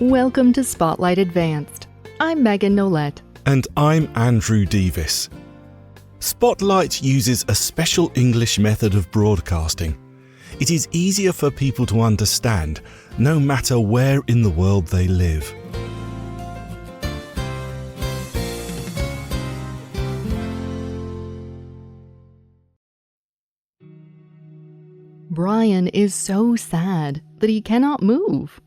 Welcome to Spotlight Advanced. I'm Megan Nolette. And I'm Andrew Davis. Spotlight uses a special English method of broadcasting. It is easier for people to understand, no matter where in the world they live. Brian is so sad that he cannot move.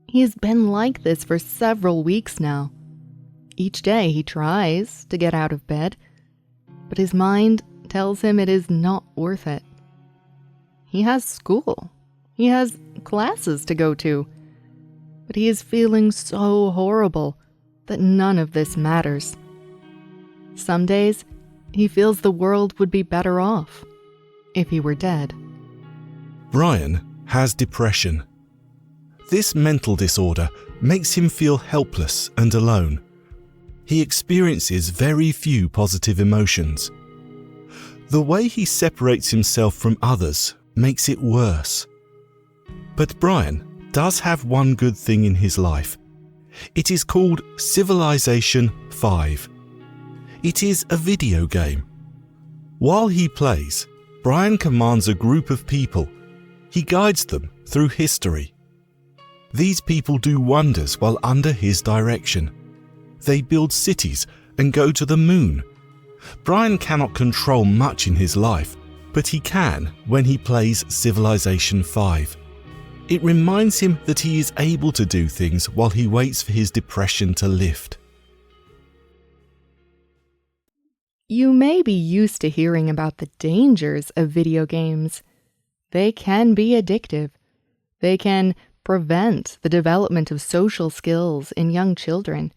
He has been like this for several weeks now. Each day he tries to get out of bed, but his mind tells him it is not worth it. He has school. He has classes to go to. But he is feeling so horrible that none of this matters. Some days, he feels the world would be better off if he were dead. Brian has depression. This mental disorder makes him feel helpless and alone. He experiences very few positive emotions. The way he separates himself from others makes it worse. But Brian does have one good thing in his life. It is called Civilization V. It is a video game. While he plays, Brian commands a group of people. He guides them through history. These people do wonders while under his direction. They build cities and go to the moon. Brian cannot control much in his life, but he can when he plays Civilization V. It reminds him that he is able to do things while he waits for his depression to lift. You may be used to hearing about the dangers of video games. They can be addictive. They can prevent the development of social skills in young children.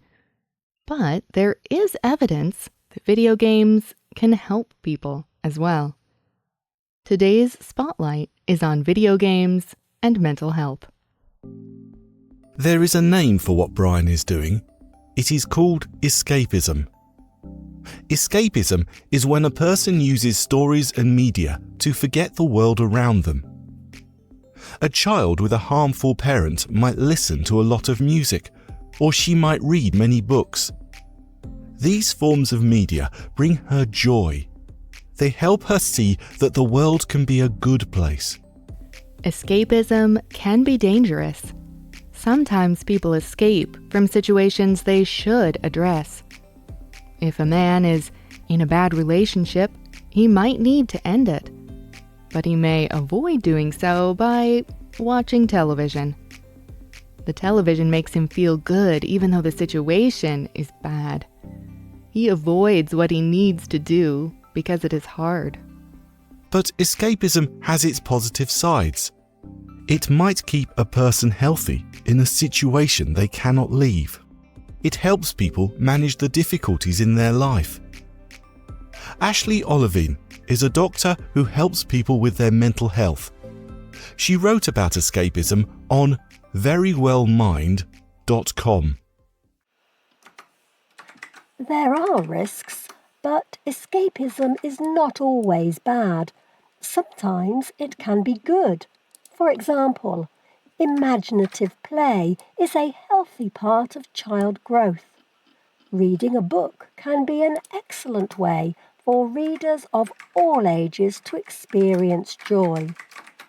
But there is evidence that video games can help people as well. Today's Spotlight is on video games and mental health. There is a name for what Brian is doing. It is called escapism. Escapism is when a person uses stories and media to forget the world around them. A child with a harmful parent might listen to a lot of music, or she might read many books. These forms of media bring her joy. They help her see that the world can be a good place. Escapism can be dangerous. Sometimes people escape from situations they should address. If a man is in a bad relationship, he might need to end it. But he may avoid doing so by watching television. The television makes him feel good even though the situation is bad. He avoids what he needs to do because it is hard. But escapism has its positive sides. It might keep a person healthy in a situation they cannot leave. It helps people manage the difficulties in their life. Ashley Olivine is a doctor who helps people with their mental health. She wrote about escapism on verywellmind.com. There are risks, but escapism is not always bad. Sometimes it can be good. For example, imaginative play is a healthy part of child growth. Reading a book can be an excellent way for readers of all ages to experience joy.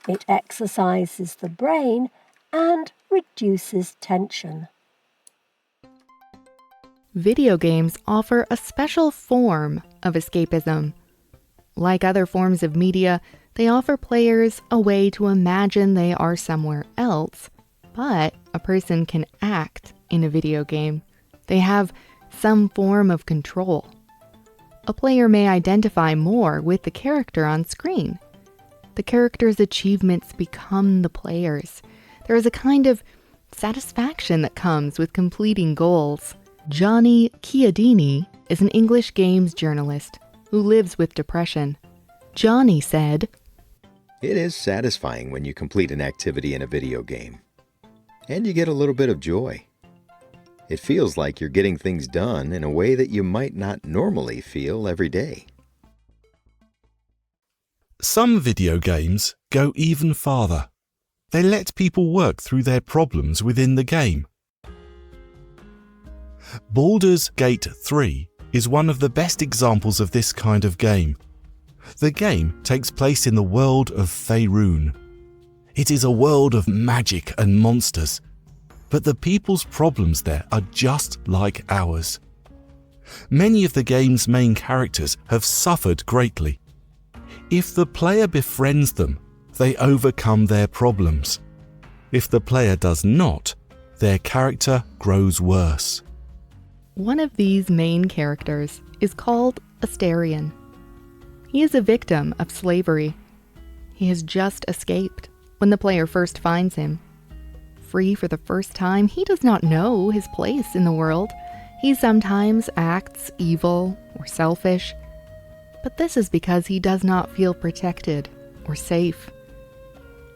It exercises the brain and reduces tension. Video games offer a special form of escapism. Like other forms of media, they offer players a way to imagine they are somewhere else, but a person can act in a video game. They have some form of control. A player may identify more with the character on screen. The character's achievements become the player's. There is a kind of satisfaction that comes with completing goals. Johnny Chiodini is an English games journalist who lives with depression. Johnny said, "It is satisfying when you complete an activity in a video game, and you get a little bit of joy. It feels like you're getting things done in a way that you might not normally feel every day." Some video games go even farther. They let people work through their problems within the game. Baldur's Gate 3 is one of the best examples of this kind of game. The game takes place in the world of Faerun. It is a world of magic and monsters, but the people's problems there are just like ours. Many of the game's main characters have suffered greatly. If the player befriends them, they overcome their problems. If the player does not, their character grows worse. One of these main characters is called Astarion. He is a victim of slavery. He has just escaped when the player first finds him. Free for the first time, he does not know his place in the world. He sometimes acts evil or selfish, but this is because he does not feel protected or safe.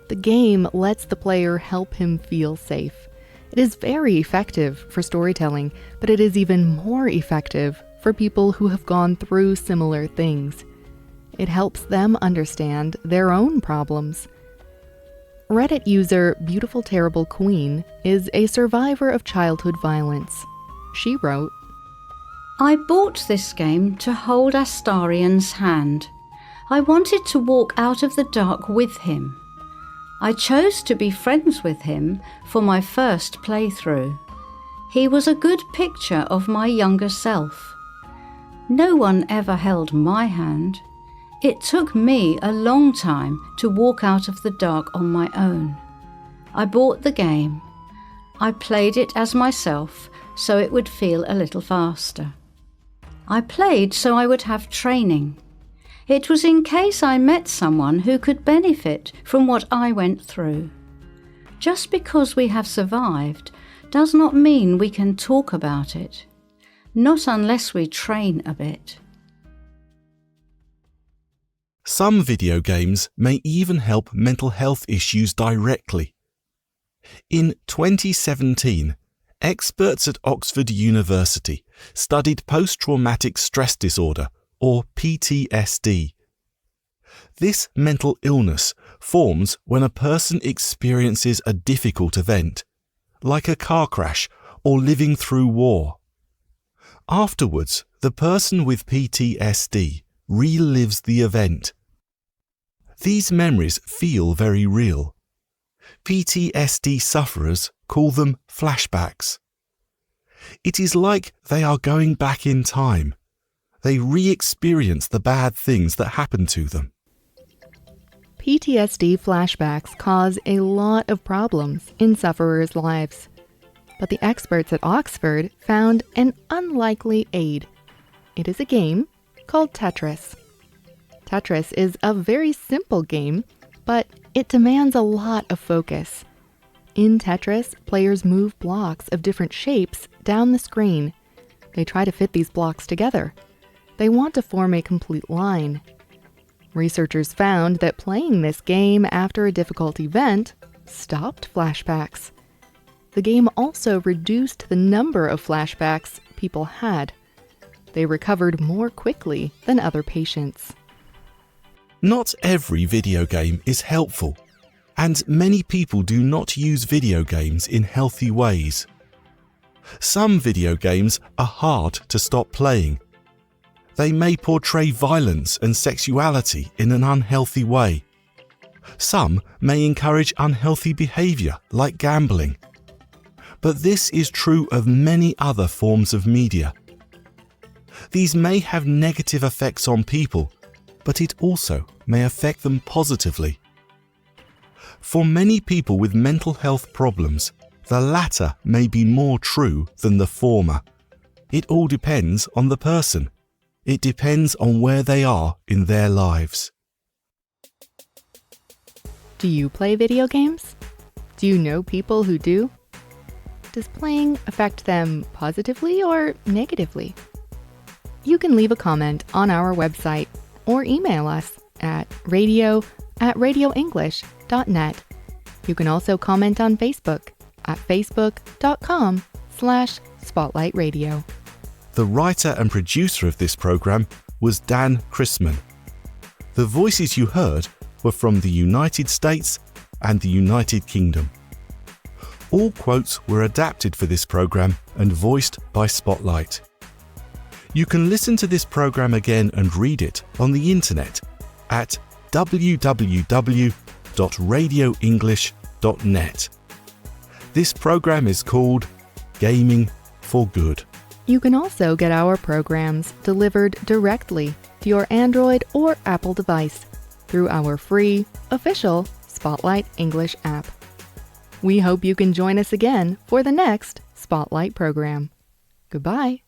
The game lets the player help him feel safe. It is very effective for storytelling, but it is even more effective for people who have gone through similar things. It helps them understand their own problems. Reddit user Beautiful Terrible Queen is a survivor of childhood violence. She wrote, I bought this game to hold Astarion's hand. I wanted to walk out of the dark with him. I chose to be friends with him for my first playthrough. He was a good picture of my younger self. No one ever held my hand. It took me a long time to walk out of the dark on my own. I bought the game. I played it as myself so it would feel a little faster. I played so I would have training. It was in case I met someone who could benefit from what I went through. Just because we have survived does not mean we can talk about it. Not unless we train a bit. Some video games may even help mental health issues directly. In 2017, experts at Oxford University studied post-traumatic stress disorder, or PTSD. This mental illness forms when a person experiences a difficult event, like a car crash or living through war. Afterwards, the person with PTSD relives the event. These memories feel very real. PTSD sufferers call them flashbacks. It is like they are going back in time. They re-experience the bad things that happened to them. PTSD flashbacks cause a lot of problems in sufferers' lives. But the experts at Oxford found an unlikely aid. It is a game called Tetris. Tetris is a very simple game, but it demands a lot of focus. In Tetris, players move blocks of different shapes down the screen. They try to fit these blocks together. They want to form a complete line. Researchers found that playing this game after a difficult event stopped flashbacks. The game also reduced the number of flashbacks people had. They recovered more quickly than other patients. Not every video game is helpful, and many people do not use video games in healthy ways. Some video games are hard to stop playing. They may portray violence and sexuality in an unhealthy way. Some may encourage unhealthy behavior like gambling. But this is true of many other forms of media. These may have negative effects on people, but it also may affect them positively. For many people with mental health problems, the latter may be more true than the former. It all depends on the person. It depends on where they are in their lives. Do you play video games? Do you know people who do? Does playing affect them positively or negatively? You can leave a comment on our website or email us at radio@radioenglish.net. You can also comment on Facebook at facebook.com/spotlightradio. The writer and producer of this program was Dan Chrisman. The voices you heard were from the United States and the United Kingdom. All quotes were adapted for this program and voiced by Spotlight. You can listen to this program again and read it on the internet at www.radioenglish.net. This program is called Gaming for Good. You can also get our programs delivered directly to your Android or Apple device through our free, official Spotlight English app. We hope you can join us again for the next Spotlight program. Goodbye.